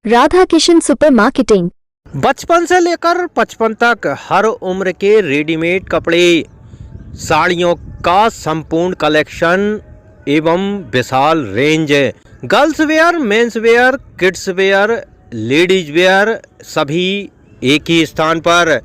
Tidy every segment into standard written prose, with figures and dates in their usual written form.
Radha Kishan super marketing. बचपन से लेकर 55 तक हर उम्र के रेडीमेड कपड़े, साड़ियों का संपूर्ण कलेक्शन एवं विशाल range. Girls wear, men's wear, kids wear, ladies wear सभी एक ही स्थान पर।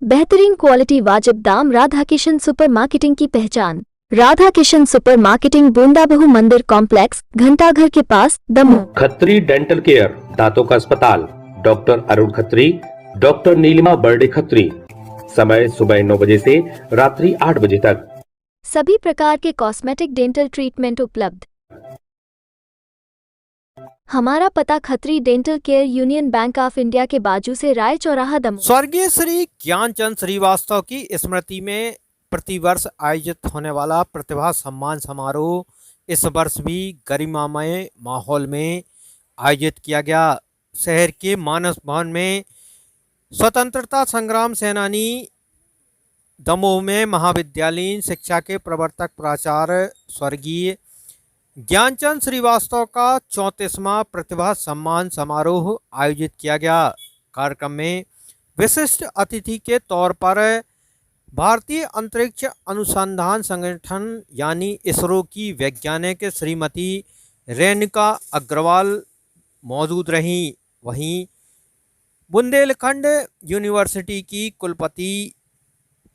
बेहतरीन क्वालिटी, वाजिब दाम। राधा किशन सुपर मार्केटिंग की पहचान। राधा किशन सुपर मार्केटिंग, बूंदाबहू मंदिर कॉम्प्लेक्स, घंटाघर के पास, दमोह। खत्री डेंटल केयर, दांतों का अस्पताल, डॉक्टर अरुण खत्री, डॉक्टर नीलिमा बर्डे खत्री। समय सुबह 9 बजे से रात्रि 8 बजे तक। सभी प्रकार के कॉस्मेटिक डेंटल ट्रीटमेंट उपलब्ध। हमारा पता Khatri dental care, union bank of India के बाजू से, राय चौराहा, दमोह। स्वर्गीय श्री ज्ञानचंद श्रीवास्तव की स्मृति में प्रतिवर्ष आयोजित होने वाला प्रतिभा सम्मान समारोह इस वर्ष भी गरिमामय माहौल में आयोजित किया गया। शहर के मानस भवन में स्वतंत्रता संग्राम सेनानी, दमोह में महाविद्यालयीन शिक्षा के प्रवर्तक प्राचार्य स्वर्गीय ज्ञानचंद श्रीवास्तव का 34वां प्रतिभा सम्मान समारोह आयोजित किया गया। कार्यक्रम में विशिष्ट अतिथि के तौर पर भारतीय अंतरिक्ष अनुसंधान संगठन यानी इसरो की वैज्ञानिक श्रीमती रेणुका अग्रवाल मौजूद रहीं। वहीं बुंदेलखंड यूनिवर्सिटी की कुलपति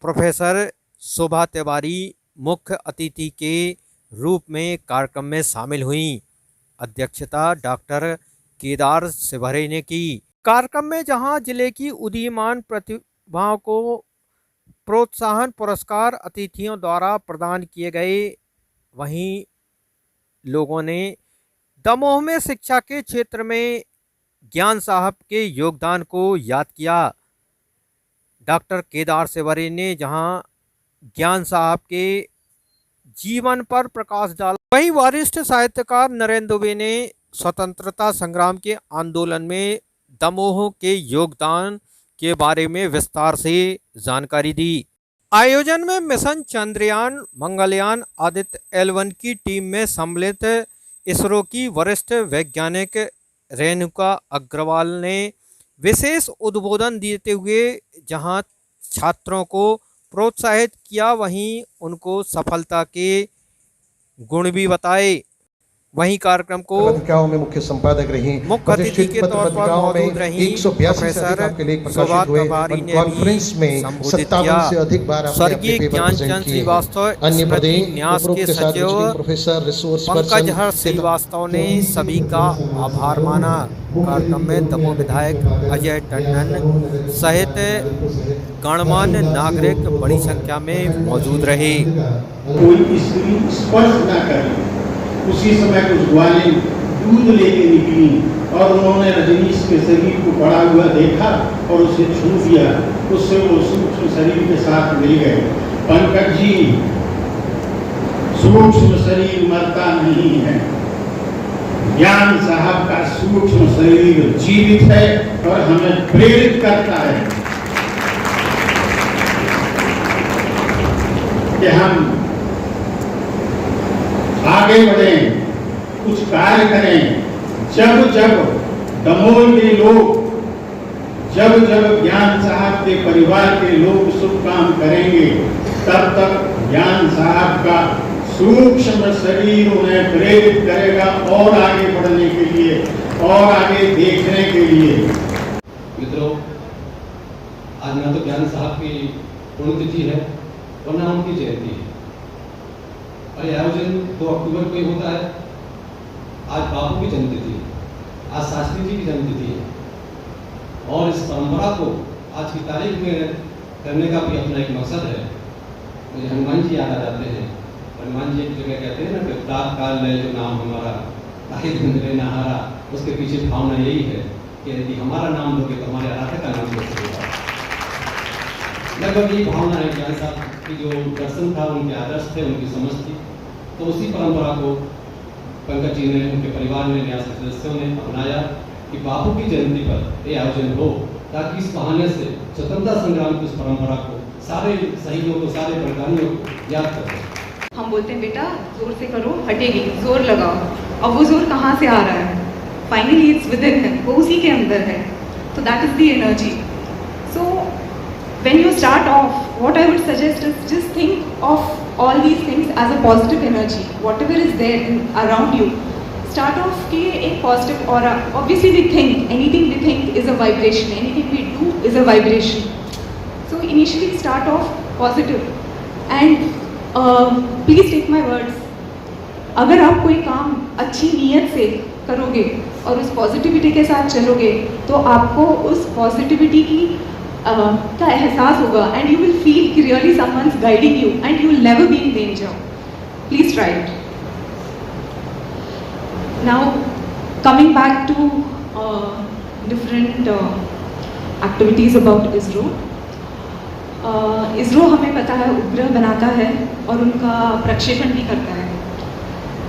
प्रोफेसर शोभा तिवारी मुख्य अतिथि के रूप में कार्यक्रम में शामिल हुईं। अध्यक्षता डॉक्टर केदार सिवरे ने की। कार्यक्रम में जहां जिले की उदीयमान प्रतिभाओं को प्रोत्साहन पुरस्कार अतिथियों द्वारा प्रदान किए गए, वहीं लोगों ने दमोह में शिक्षा के क्षेत्र में ज्ञान साहब के योगदान को याद किया। डॉक्टर केदार सिवरे ने जहां ज्ञान साहब के जीवन पर प्रकाश डाला, वहीं वरिष्ठ साहित्यकार नरेंद्र दुबे ने स्वतंत्रता संग्राम के आंदोलन में दमोह के योगदान के बारे में विस्तार से जानकारी दी। आयोजन में मिशन चंद्रयान, मंगलयान, आदित्य L1 की टीम में सम्मिलित इसरो की वरिष्ठ वैज्ञानिक रेणुका अग्रवाल ने विशेष उद्बोधन देते हुए जहां छात्रों को प्रोत्साहित किया, वहीं उनको सफलता के गुण भी बताए। वहीं कार्यक्रम को पत्रिकाओं में मुख्य संपादक रही, मुख्य अतिथि के तौर पर मौजूद रही 182 से अधिक आपके लेख प्रकाशित हुए। कॉन्फ्रेंस में 57 से अधिक बार स्वर्गीय ज्ञानचंद श्रीवास्तव अन्य प्रदेश न्यास के सचिव प्रोफेसर रिसोर्स पंकज हर श्रीवास्तव ने सभी का आभार माना। कार्यक्रम में दमोह विधायक अजय टंडन सहित गणमान्य नागरिक बड़ी संख्या में मौजूद रहे। कोई स्त्री स्पर्श न करे, उसी समय कुछ ग्वालें दूध लेके निकली और उन्होंने रजनीश के शरीर को पड़ा हुआ देखा और उसे छू दिया। उससे वो सूक्ष्म शरीर के साथ मिल गए। पंकज जी, सूक्ष्म शरीर मरता नहीं है। ज्ञान साहब का सूक्ष्म शरीर जीवित है और हमें प्रेरित करता है कि हम आगे बढ़ें, कुछ कार्य करें। जब जब दमोह के लोग, जब जब ज्ञान साहब के परिवार के लोग शुभ काम करेंगे, तब तक ज्ञान साहब का सूक्ष्म शरीर उन्हें प्रेरित करेगा और आगे बढ़ने के लिए और आगे देखने के लिए। मित्रों, आज ना तो ज्ञान साहब की पुण्यतिथि है और ना उनकी जयंती है। और आयोजन 2 अक्टूबर को ही होता है। आज बापू की जन्मतिथि है, आज शास्त्री जी की जन्मतिथि है और इस परंपरा को आज की तारीख में करने का भी अपना एक मकसद है। मुझे हनुमान जी याद आ जाते हैं। हनुमान जी एक जगह कहते हैं ना कि प्रात काल में जो नाम हमारा ताहि धुंधले नहारा, उसके पीछे भावना यही है कि यदि हमारा नाम लोगे तो हमारे आराधक का नाम कैसे होगा। लगभग यही भावना है। ज्ञान साहब की जो दर्शन था, उनके आदर्श थे, उनकी समझ थी, तो उसी परंपरा को पंकज जी ने, उनके परिवार ने, न्यास के सदस्यों ने अपनाया कि बापू की जयंती पर यह आयोजन हो, ताकि इस बहाने से स्वतंत्रता संग्राम की उस परंपरा को सारे शहीदों को, सारे बलिदानियों को याद करें। हम बोलते हैं बेटा जोर से करो, हटेगी, जोर लगाओ। अब वो जोर कहाँ से आ रहा है? Finally it's with in him, वो उसी के अंदर है. तो that is the energy. So when you start off, what I would suggest is just think of all these things as a positive energy. Whatever is there around you, start off कि एक positive aura. Obviously we think, anything we think is a vibration, anything we do is a vibration. So initially start off positive and please take my words. अगर आप कोई काम अच्छी नीयत से करोगे और उस पॉजिटिविटी के साथ चलोगे तो आपको उस पॉजिटिविटी की का एहसास होगा एंड यू विल फील कि really someone's guiding you and you will never be in danger. Please try it. Now coming back to different activities about ISRO. ISRO हमें पता है उपग्रह बनाता है और उनका प्रक्षेपण भी करता है.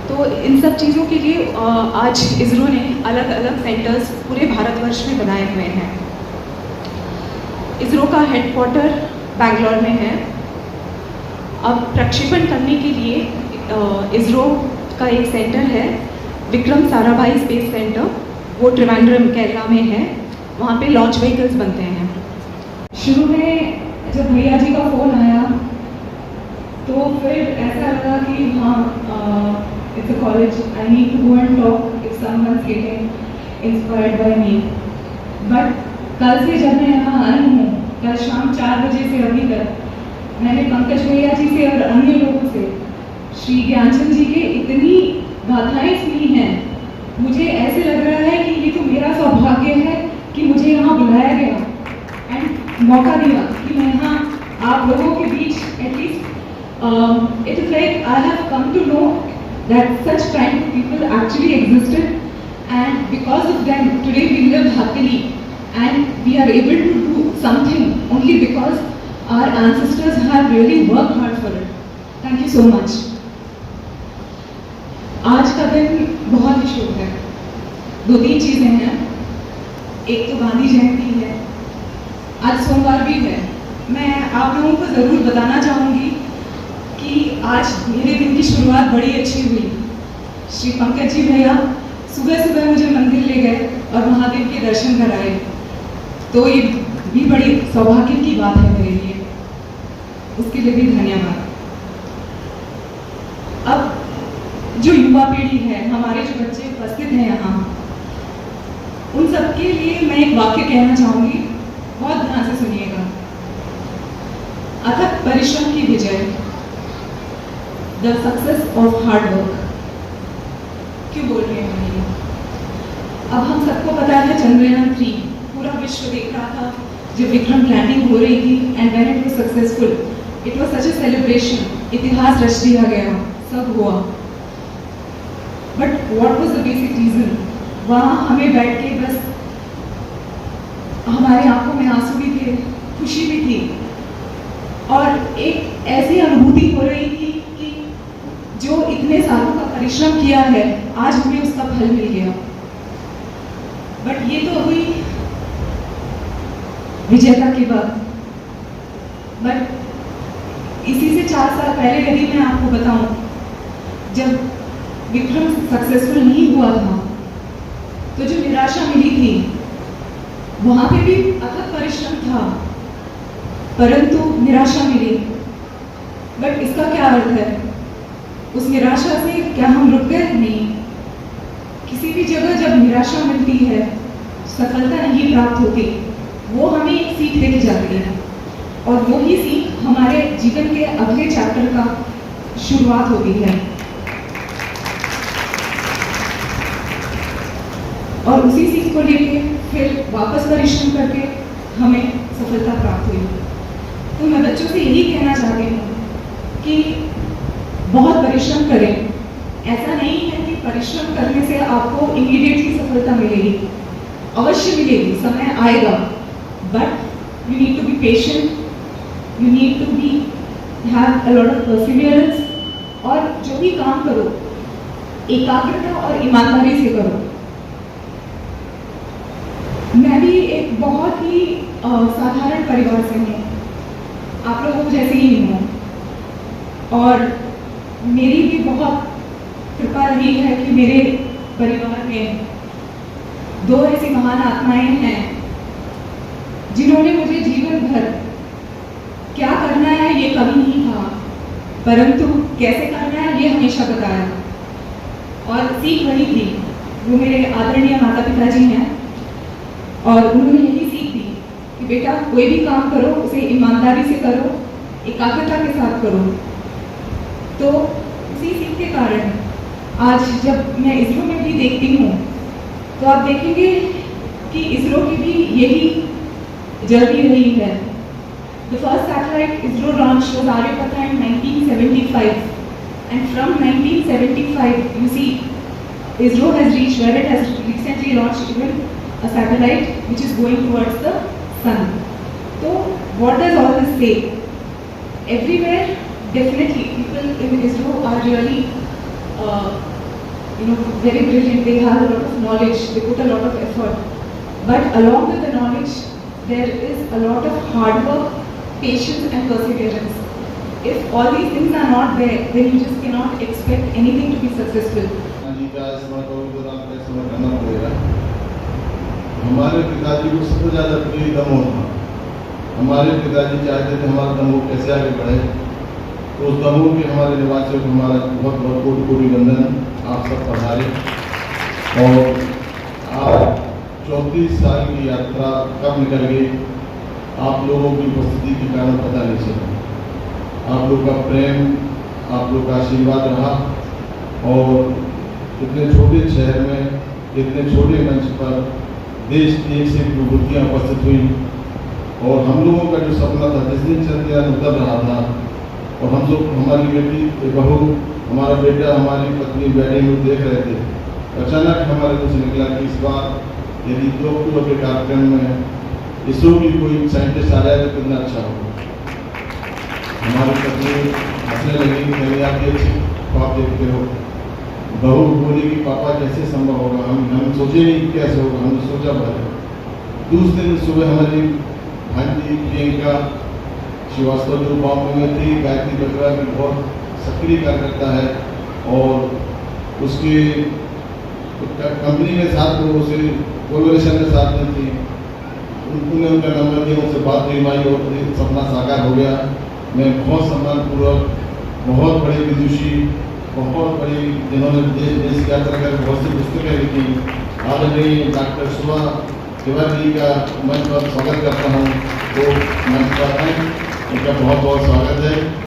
तो इन सब चीज़ों के लिए आज इसरो ने अलग अलग सेंटर्स पूरे भारतवर्ष में बनाए हुए हैं. इसरो का हेडक्वार्टर बैंगलोर में है. अब प्रक्षेपण करने के लिए इसरो का एक सेंटर है विक्रम साराभाई स्पेस सेंटर, वो त्रिवेंद्रम केरला में है. वहाँ पे लॉन्च व्हीकल्स बनते हैं. शुरू में जब भैया जी का फ़ोन आया तो फिर ऐसा लगा कि हाँ it's a college, I need to go and talk if someone's getting inspired by me. But कल से जब मैं यहाँ आई हूँ, कल शाम 4 बजे से अभी तक, मैंने पंकज भैया जी से और अन्य लोगों से श्री ज्ञानचंद जी के इतनी गाथाएं सुनी हैं. मुझे ऐसे लग रहा है कि ये तो मेरा सौभाग्य है कि मुझे यहाँ बुलाया गया एंड मौका दिया कि मैं यहाँ आप लोगों के बीच at least it is like I have come to know that such kind of people actually existed and because of them today we live happily and we are able to do something only because our ancestors have really worked hard for it. Thank you so much. आज का दिन बहुत ही शुभ है. 2-3 चीज़ें हैं. एक तो गांधी जयंती है, आज सोमवार भी है. मैं आप लोगों को ज़रूर बताना चाहूँगी कि आज मेरे दिन की शुरुआत बड़ी अच्छी हुई. श्री पंकज जी भैया सुबह सुबह मुझे मंदिर ले गए और महादेव के दर्शन कराए. तो ये भी बड़ी सौभाग्य की बात है मेरे लिए, उसके लिए भी धन्यवाद. अब जो युवा पीढ़ी है, हमारे जो बच्चे उपस्थित हैं यहाँ, उन सबके लिए मैं एक वाक्य कहना चाहूँगी, बहुत ध्यान से सुनिएगा. अथक परिश्रम की विजय, the success of hard work. क्यों बोल रहे हैं ये? अब हम सबको पता है चंद्रयान 3 पूरा विश्व देख रहा था जब विक्रम लैंडिंग हो रही थी and when it was successful it was such a celebration. इतिहास रच दिया गया, सब हुआ. But what was the basic reason? वहाँ हमें बैठ के बस हमारे आंखों में आंसू भी थे, खुशी भी थी और एक ऐसी अनुभूति हो रही थी कि जो इतने सालों का परिश्रम किया है आज हमें उसका फल मिल गया. बट ये तो हुई विजेता की बात. बट इसी से 4 साल पहले यदि मैं आपको बताऊं, जब विक्रम सक्सेसफुल नहीं हुआ था तो जो निराशा मिली थी वहां पे भी अथक परिश्रम था परंतु निराशा मिली. बट इसका क्या अर्थ है? उस निराशा से क्या हम रुक गए? नहीं. किसी भी जगह जब निराशा मिलती है, सफलता नहीं प्राप्त होती, वो हमें एक सीख देके जाती है और वो ही सीख हमारे जीवन के अगले चैप्टर का शुरुआत होती है. और उसी सीख को लेके फिर वापस परिश्रम करके हमें सफलता प्राप्त हुई. तो मैं बच्चों से यही कहना चाहती हूँ कि बहुत परिश्रम करें. ऐसा नहीं है कि परिश्रम करने से आपको इमीडिएटली सफलता मिलेगी, अवश्य मिलेगी, समय आएगा. But you need to be patient, you need to be have a lot of perseverance. और जो भी काम करो एकाग्रता और ईमानदारी से करो. मैं भी एक बहुत ही साधारण परिवार से हूँ, आप लोगों जैसे ही हूँ और मेरी भी बहुत कृपा रही है कि मेरे परिवार में दो ऐसी महान आत्माएं हैं जिन्होंने मुझे जीवन भर क्या करना है ये कभी नहीं कहा, परंतु कैसे करना है ये हमेशा बताया। और सीख वही थी, वो मेरे आदरणीय माता पिता जी हैं और उन्होंने यही सीख दी कि बेटा कोई भी काम करो उसे ईमानदारी से करो, एकाग्रता के साथ करो। तो उसी सीख के कारण आज जब मैं इसरो में भी देखती हूँ तो आप देखेंगे कि इसरो की भी यही जर्नी रही है। The first satellite ISRO launch was Aryabhata in 1975, and from 1975 you see ISRO has reached where it has recently launched even a satellite which is going towards the sun. So what does all this say? Everywhere definitely people in ISRO are really very brilliant. They have a lot of knowledge, they put a lot of effort, but along with the knowledge there is a lot of hard work, patience and perseverance. If all these things are not there, then you just cannot expect anything to be successful. हमारे पिताजी को सबसे ज़्यादा प्रिय दमोह था। हमारे पिताजी चाहते थे हमारा दमोह कैसे आगे बढ़े, तो उस दमोह के हमारे निवासियों को हमारा बहुत बहुत कोटि कोटि वंदन। आप सब पधारे और आज 34 साल की यात्रा कब निकल गई, आप लोगों की उपस्थिति के कारण पता नहीं चला। आप लोग का प्रेम, आप लोग का आशीर्वाद रहा और इतने छोटे शहर में, इतने छोटे मंच पर देश की एक से एक विभूतियाँ उपस्थित हुई और हम लोगों का जो सपना था जिस दिन चंद्रयान उतर रहा था और हम लोग, हमारी बेटी बहू, हमारा बेटा, हमारी पत्नी बैठे हुए देख रहे थे, अचानक हमारे मुँह से निकला कि इस बार यदि 2 अक्टूबर के कार्यक्रम में इसरो की कोई साइंटिस्ट आ जाए तो कितना अच्छा होगा। हमारी पत्नी हंसने लगी, कहीं आप ये ख्वाब देखते हो। बहू बोली कि पापा कैसे संभव होगा, हम सोचे नहीं कैसे होगा, हमने सोचा भले। दूसरे दिन सुबह हमारी भांजी प्रियंका श्रीवास्तव जो बॉम्बे में थी, गायत्री बत्रा की बहुत सक्रिय कार्यकर्ता है और उसकी कंपनी में साथ में उसे कोलैबोरेशन में साथ में थी, उन्होंने उनका नंबर दिया, उनसे बात हुई माई और सपना साकार हो गया। मैं बहुत सम्मानपूर्वक, बहुत बड़े विदुषी, बहुत बड़ी जिन्होंने देश की यात्रा कर बहुत सी पुस्तकें लिखी, आदरणीय डॉक्टर सुभा तिवारी का मंच पर स्वागत करता हूँ। तो मंच पर हैं, उनका बहुत बहुत स्वागत है।